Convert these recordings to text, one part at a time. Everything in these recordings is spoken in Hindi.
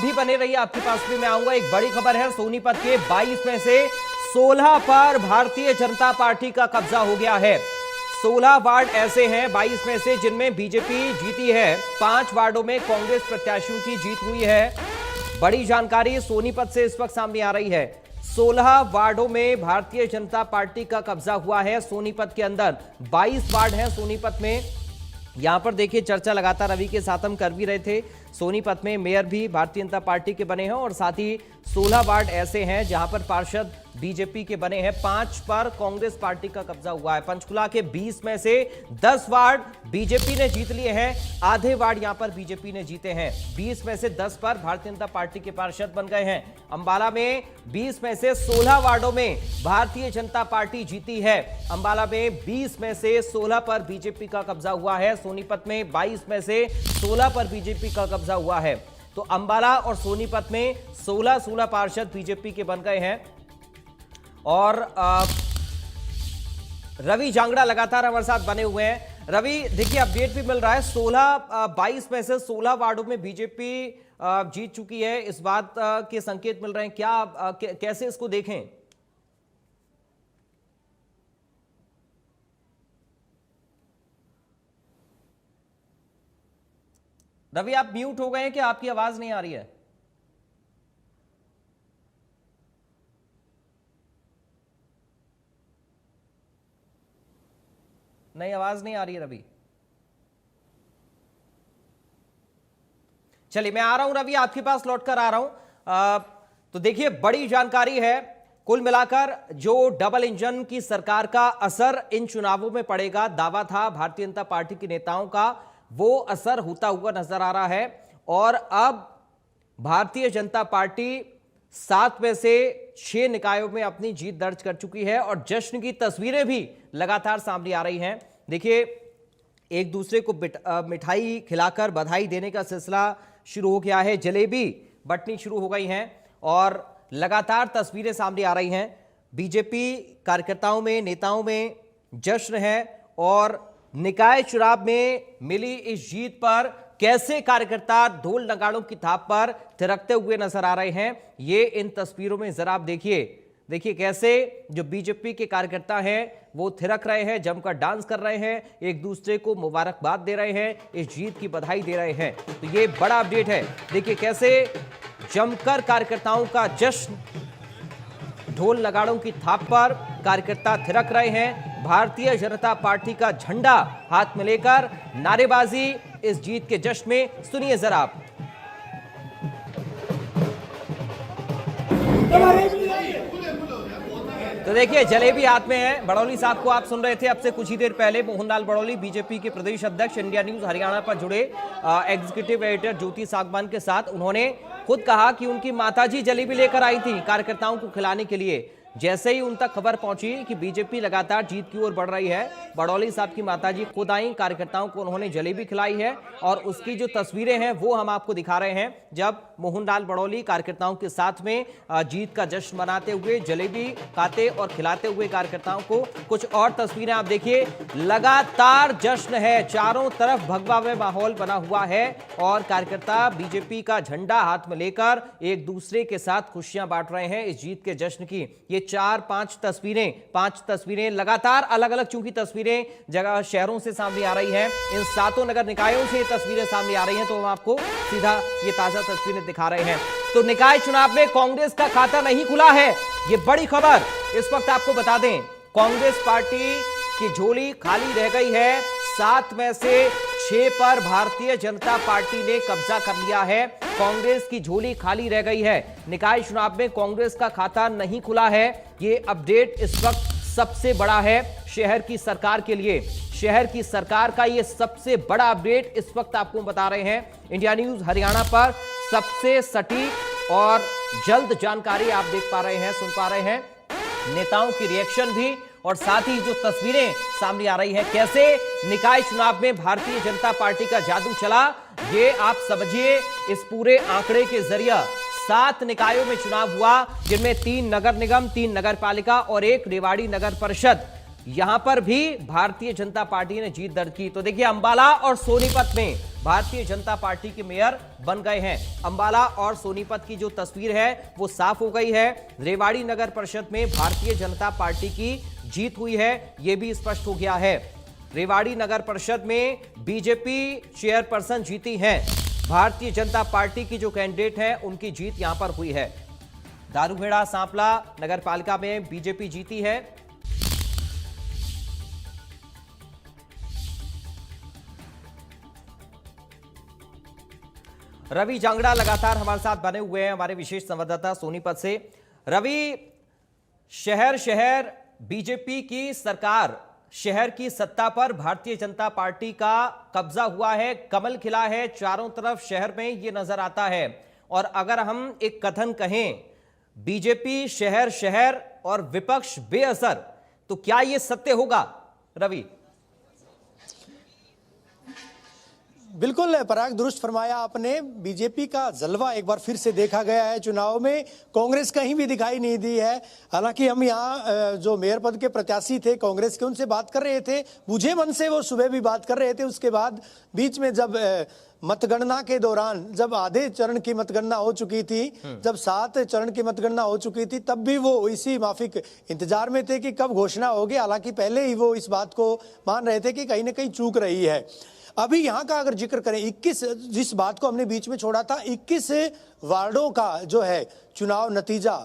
भी बने रहिए, आपके पास भी मैं आऊंगा। एक बड़ी खबर है, सोनीपत के 22 में से 16 पर भारतीय जनता पार्टी का कब्जा हो गया है। 16 वार्ड ऐसे हैं 22 में से जिनमें बीजेपी जीती है। 5 वार्डों में कांग्रेस प्रत्याशियों की जीत हुई है। बड़ी जानकारी सोनीपत से इस वक्त सामने आ रही है। 16 वार्डों में भारतीय जनता पार्टी का कब्जा हुआ है। सोनीपत के अंदर 22 वार्ड हैं सोनीपत में। यहां पर देखिए, चर्चा लगातार रवि के साथ हम कर भी रहे थे। सोनीपत में मेयर भी भारतीय जनता पार्टी के बने हैं और साथ ही 16 वार्ड ऐसे हैं जहां पर पार्षद बीजेपी के बने हैं। 5 पर कांग्रेस पार्टी का कब्जा हुआ है। पंचकुला के 20 में से 10 वार्ड बीजेपी ने जीत लिए हैं। आधे वार्ड यहां पर बीजेपी ने जीते हैं। 20 में से 10 पर भारतीय जनता पार्टी के पार्षद बन गए हैं। अंबाला में 20 में से 16 वार्डों में भारतीय जनता पार्टी जीती है। अंबाला में 20 में से 16 पर बीजेपी का कब्जा हुआ है। सोनीपत में 22 में से 16 पर बीजेपी का कब्जा हुआ है। तो अंबाला और सोनीपत में 16 पार्षद बीजेपी के बन गए हैं। और रवि जांगड़ा लगातार हमारे साथ बने हुए हैं। रवि, देखिए अपडेट भी मिल रहा है, 22 में से 16 वार्डों में बीजेपी जीत चुकी है। इस बात के संकेत मिल रहे हैं, क्या कैसे इसको देखें? रवि, आप म्यूट हो गए हैं, कि आपकी आवाज नहीं आ रही है? नहीं, आवाज नहीं आ रही है रवि। चलिए, मैं आ रहा हूं रवि, आपके पास लौटकर आ रहा हूं। तो देखिए, बड़ी जानकारी है। कुल मिलाकर जो डबल इंजन की सरकार का असर इन चुनावों में पड़ेगा, दावा था भारतीय जनता पार्टी के नेताओं का, वो असर होता हुआ नजर आ रहा है। और अब भारतीय जनता पार्टी 7 में से 6 निकायों में अपनी जीत दर्ज कर चुकी है और जश्न की तस्वीरें भी लगातार सामने आ रही हैं। देखिए, एक दूसरे को मिठाई खिलाकर बधाई देने का सिलसिला शुरू हो गया है। जलेबी बंटनी शुरू हो गई हैं और लगातार तस्वीरें सामने आ रही हैं। बीजेपी कार्यकर्ताओं में, नेताओं में जश्न है और निकाय चुनाव में मिली इस जीत पर कैसे कार्यकर्ता ढोल नगाड़ों की थाप पर थिरकते हुए नजर आ रहे हैं, ये इन तस्वीरों में जरा आप देखिए कैसे जो बीजेपी के कार्यकर्ता हैं वो थिरक रहे हैं, जमकर डांस कर रहे हैं, एक दूसरे को मुबारकबाद दे रहे हैं, इस जीत की बधाई दे रहे हैं। तो ये बड़ा अपडेट है। देखिए कैसे जमकर कार्यकर्ताओं का जश्न, ढोल नगाड़ों की थाप पर कार्यकर्ता थिरक रहे हैं। भारतीय जनता पार्टी का झंडा हाथ में लेकर नारेबाजी इस जीत के जश्न में। सुनिए जरा आप। तो देखिए, जलेबी हाथ में है। बड़ौली साहब को आप सुन रहे थे अब से कुछ ही देर पहले। मोहनलाल बड़ौली बीजेपी के प्रदेश अध्यक्ष, इंडिया न्यूज हरियाणा पर जुड़े एग्जीक्यूटिव एडिटर ज्योति सागवान के साथ, उन्होंने खुद कहा कि उनकी माताजी जलेबी लेकर आई थी कार्यकर्ताओं को खिलाने के लिए। जैसे ही उन तक खबर पहुंची कि बीजेपी लगातार जीत की ओर बढ़ रही है, बड़ौली साहब की माताजी खुद आई, कार्यकर्ताओं को उन्होंने जलेबी खिलाई है और उसकी जो तस्वीरें हैं वो हम आपको दिखा रहे हैं, जब मोहनलाल बड़ौली कार्यकर्ताओं के साथ में जीत का जश्न मनाते हुए जलेबी खाते और खिलाते हुए कार्यकर्ताओं को। कुछ और तस्वीरें आप देखिए, लगातार जश्न है, चारों तरफ भगवा माहौल बना हुआ है और कार्यकर्ता बीजेपी का झंडा हाथ में लेकर एक दूसरे के साथ खुशियां बांट रहे हैं इस जीत के जश्न की। ये 4-5 तस्वीरें लगातार अलग अलग चूंकि तस्वीरें जगह शहरों से सामने आ रही हैं, इन 7 नगर निकायों से तस्वीरें सामने आ रही हैं, तो हम आपको सीधा ये ताजा तस्वीरें दिखा रहे हैं। तो निकाय चुनाव में कांग्रेस का खाता नहीं खुला है, ये बड़ी खबर इस वक्त आपको बता दें। कांग्रेस पार्टी की झोली खाली रह गई है। 7 में से 6 पर भारतीय जनता पार्टी ने कब्जा कर लिया है। कांग्रेस की झोली खाली रह गई है। निकाय चुनाव में कांग्रेस का खाता नहीं खुला है। ये अपडेट इस वक्त सबसे बड़ा है शहर की सरकार के लिए। शहर की सरकार का ये सबसे बड़ा अपडेट इस वक्त आपको बता रहे हैं। इंडिया न्यूज हरियाणा पर सबसे सटीक और जल्द जानकारी आप देख पा रहे हैं, सुन पा रहे हैं। नेताओं की रिएक्शन भी और साथ ही जो तस्वीरें सामने आ रही हैं, कैसे निकाय चुनाव में भारतीय जनता पार्टी का जादू चला, ये आप समझिए इस पूरे आंकड़े के जरिए। 7 निकायों में चुनाव हुआ, जिनमें 3 नगर निगम, 3 नगर पालिका और 1 रेवाड़ी नगर परिषद, यहां पर भी भारतीय जनता पार्टी ने जीत दर्ज की। तो देखिए, अंबाला और सोनीपत में भारतीय जनता पार्टी के मेयर बन गए हैं। अंबाला और सोनीपत की जो तस्वीर है वो साफ हो गई है। रेवाड़ी नगर परिषद में भारतीय जनता पार्टी की जीत हुई है, यह भी स्पष्ट हो गया है। रेवाड़ी नगर परिषद में बीजेपी चेयरपर्सन जीती हैं। भारतीय जनता पार्टी की जो कैंडिडेट है उनकी जीत यहां पर हुई है। दारूखेड़ा सांपला नगर पालिका में बीजेपी जीती है। रवि जांगड़ा लगातार हमारे साथ बने हुए हैं, हमारे विशेष संवाददाता सोनीपत से। रवि, शहर शहर बीजेपी की सरकार, शहर की सत्ता पर भारतीय जनता पार्टी का कब्जा हुआ है, कमल खिला है चारों तरफ शहर में, ये नजर आता है। और अगर हम एक कथन कहें बीजेपी शहर शहर और विपक्ष बेअसर, तो क्या यह सत्य होगा रवि? बिल्कुल पराग, दुरुस्त फरमाया आपने। बीजेपी का जलवा एक बार फिर से देखा गया है चुनाव में। कांग्रेस कहीं भी दिखाई नहीं दी है। हालांकि हम यहाँ जो मेयर पद के प्रत्याशी थे कांग्रेस के, उनसे बात कर रहे थे, बुझे मन से वो सुबह भी बात कर रहे थे। उसके बाद बीच में जब मतगणना के दौरान, जब आधे चरण की मतगणना हो चुकी थी, जब 7 चरण की मतगणना हो चुकी थी, तब भी वो इसी माफिक इंतजार में थे कि कब घोषणा होगी। हालांकि पहले ही वो इस बात को मान रहे थे कि कहीं ना कहीं चूक रही है। अभी यहाँ का अगर जिक्र करें, 21, जिस बात को हमने बीच में छोड़ा था, 21 वार्डों का जो है चुनाव नतीजा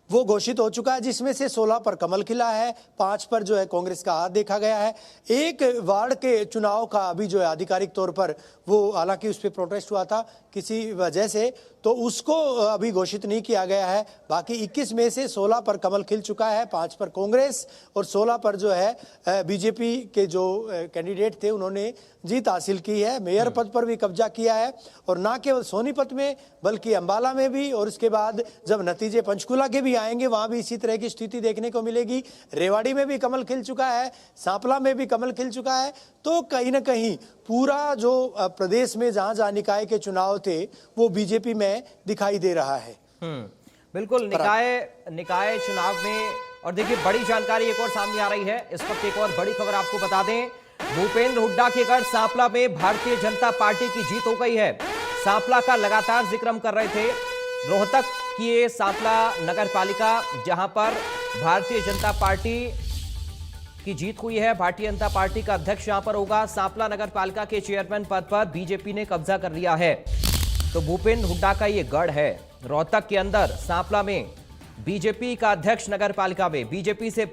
वो घोषित हो चुका है, जिसमें से 16 पर कमल खिला है, 5 पर जो है कांग्रेस का हाथ देखा गया है। एक वार्ड के चुनाव का अभी जो है आधिकारिक तौर पर वो, हालांकि उस पर प्रोटेस्ट हुआ था किसी वजह से, तो उसको अभी घोषित नहीं किया गया है। बाकी 21 में से 16 पर कमल खिल चुका है, 5 पर कांग्रेस और 16 पर जो है बीजेपी के जो कैंडिडेट थे उन्होंने जीत हासिल की है। मेयर पद पर भी कब्जा किया है, और ना केवल सोनीपत में बल्कि अंबाला में भी, और उसके बाद जब नतीजे पंचकुला के भी आएंगे वहां भी इसी तरह की स्थिति देखने को मिलेगी। रेवाड़ी में भी कमल खिल चुका है, सांपला में भी कमल खिल चुका है। तो कहीं ना कहीं पूरा जो प्रदेश में जहां जहां निकाय के चुनाव थे वो बीजेपी में दिखाई दे रहा है। बिल्कुल, निकाय चुनाव में। और देखिए, बड़ी जानकारी एक और सामने आ रही है इस वक्त। एक और बड़ी खबर आपको बता दें, भूपेंद्र हुड्डा के गढ़ सांपला में भारतीय जनता पार्टी की जीत हो गई है। सांपला का लगातार जिक्र हम कर रहे थे। रोहतक की ये सांपला नगर पालिका, जहां पर भारतीय जनता पार्टी की जीत हुई है। भारतीय जनता पार्टी का अध्यक्ष यहां पर होगा। सांपला नगर पालिका के चेयरमैन पद पर बीजेपी ने कब्जा कर लिया है। तो भूपेंद्र हुड्डा का ये गढ़ है रोहतक के अंदर। सांपला में बीजेपी का अध्यक्ष नगर पालिका में बीजेपी से